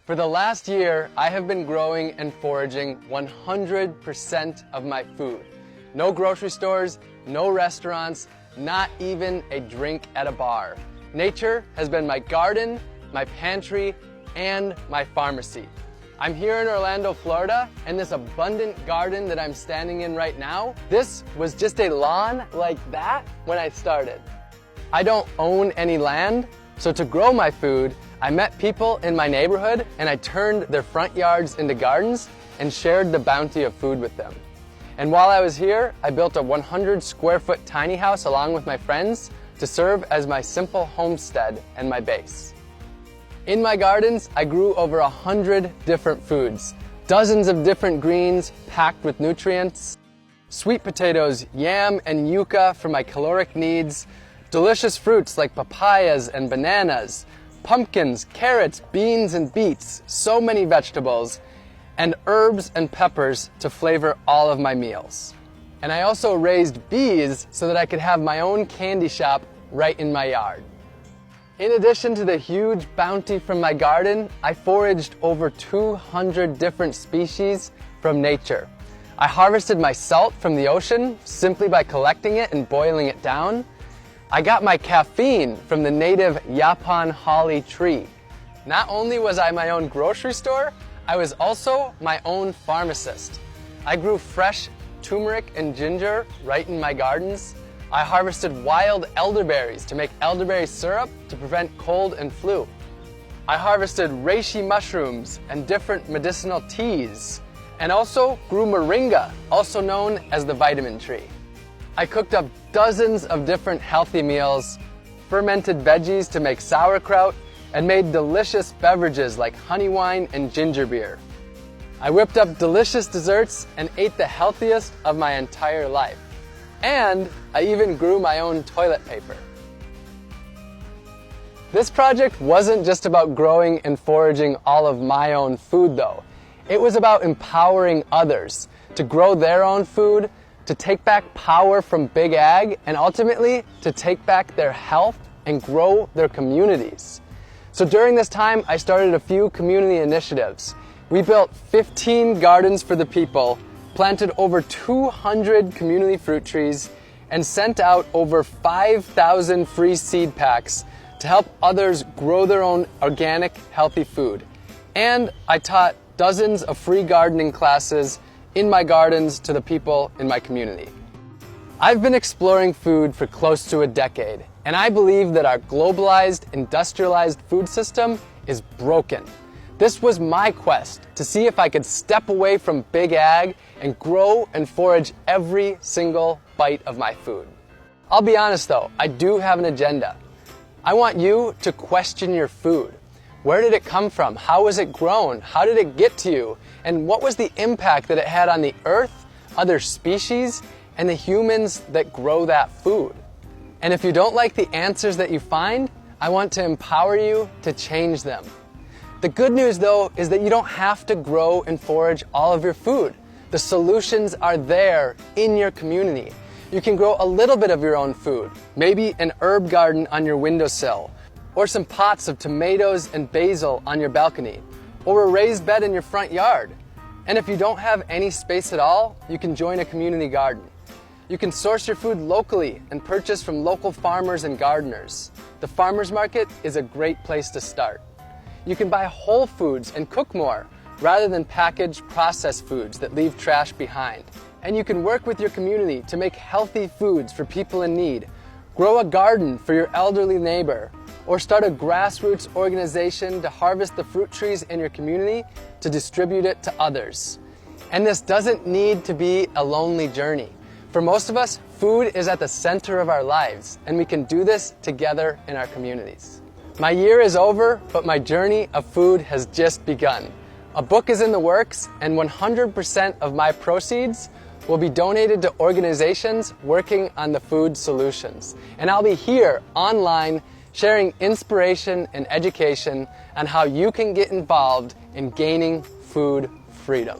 For the last year, I have been growing and foraging 100% of my food. No grocery stores, no restaurants, not even a drink at a bar. Nature has been my garden, my pantry, and my pharmacy. I'm here in Orlando, Florida, and this abundant garden that I'm standing in right now, this was just a lawn like that when I started. I don't own any land, so to grow my food, I met people in my neighborhood and I turned their front yards into gardens and shared the bounty of food with them. And while I was here, I built a 100 square foot tiny house along with my friends to serve as my simple homestead and my base. In my gardens, I grew over 100 different foods, dozens of different greens packed with nutrients, sweet potatoes, yam, and yucca for my caloric needs, delicious fruits like papayas and bananas, pumpkins, carrots, beans, and beets, so many vegetables, and herbs and peppers to flavor all of my meals. And I also raised bees so that I could have my own candy shop right in my yard. In addition to the huge bounty from my garden, I foraged over 200 different species from nature. I harvested my salt from the ocean simply by collecting it and boiling it down. I got my caffeine from the native Yaupon holly tree. Not only was I my own grocery store, I was also my own pharmacist. I grew fresh turmeric and ginger right in my gardens. I harvested wild elderberries to make elderberry syrup to prevent cold and flu. I harvested reishi mushrooms and different medicinal teas, and also grew moringa, also known as the vitamin tree. I cooked up dozens of different healthy meals, fermented veggies to make sauerkraut, and made delicious beverages like honey wine and ginger beer. I whipped up delicious desserts and ate the healthiest of my entire life. And I even grew my own toilet paper. This project wasn't just about growing and foraging all of my own food though. It was about empowering others to grow their own food, to take back power from Big Ag, and ultimately to take back their health and grow their communities. So during this time, I started a few community initiatives. We built 15 gardens for the people, planted over 200 community fruit trees, and sent out over 5,000 free seed packs to help others grow their own organic, healthy food. And I taught dozens of free gardening classes in my gardens to the people in my community. I've been exploring food for close to a decade, and I believe that our globalized, industrialized food system is broken. This was my quest to see if I could step away from Big Ag and grow and forage every single bite of my food. I'll be honest though, I do have an agenda. I want you to question your food. Where did it come from? How was it grown? How did it get to you? And what was the impact that it had on the earth, other species, and the humans that grow that food? And if you don't like the answers that you find, I want to empower you to change them. The good news though is that you don't have to grow and forage all of your food. The solutions are there in your community. You can grow a little bit of your own food, maybe an herb garden on your windowsill, or some pots of tomatoes and basil on your balcony, or a raised bed in your front yard. And if you don't have any space at all, you can join a community garden. You can source your food locally and purchase from local farmers and gardeners. The farmers market is a great place to start. You can buy whole foods and cook more, rather than packaged processed foods that leave trash behind. And you can work with your community to make healthy foods for people in need. Grow a garden for your elderly neighbor, or start a grassroots organization to harvest the fruit trees in your community to distribute it to others. And this doesn't need to be a lonely journey. For most of us, food is at the center of our lives, and we can do this together in our communities. My year is over, but my journey of food has just begun. A book is in the works, and 100% of my proceeds will be donated to organizations working on the food solutions. And I'll be here online sharing inspiration and education on how you can get involved in gaining food freedom.